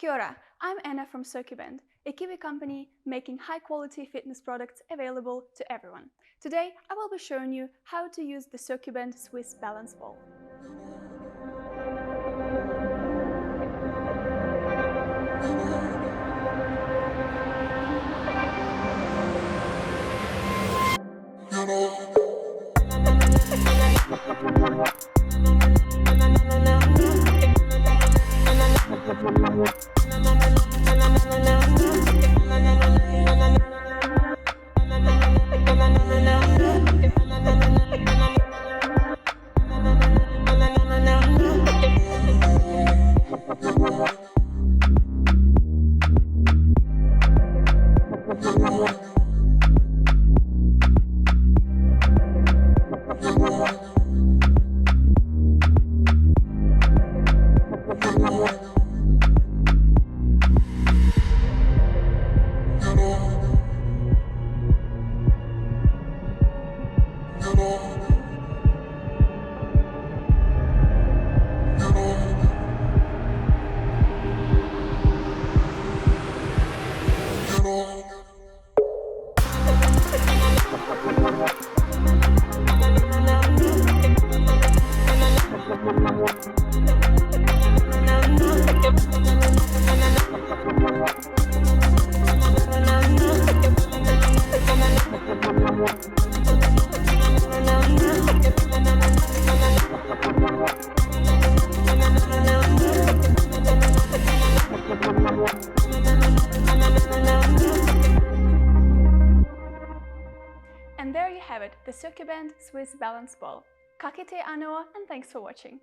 Kia ora, I'm Anna from Circuband, a Kiwi company making high-quality fitness products available to everyone. Today, I will be showing you how to use the Circuband Swiss Balance Ball. And there you have it, the Circuband Swiss Balance Ball. Ka kite Anoa, and thanks for watching.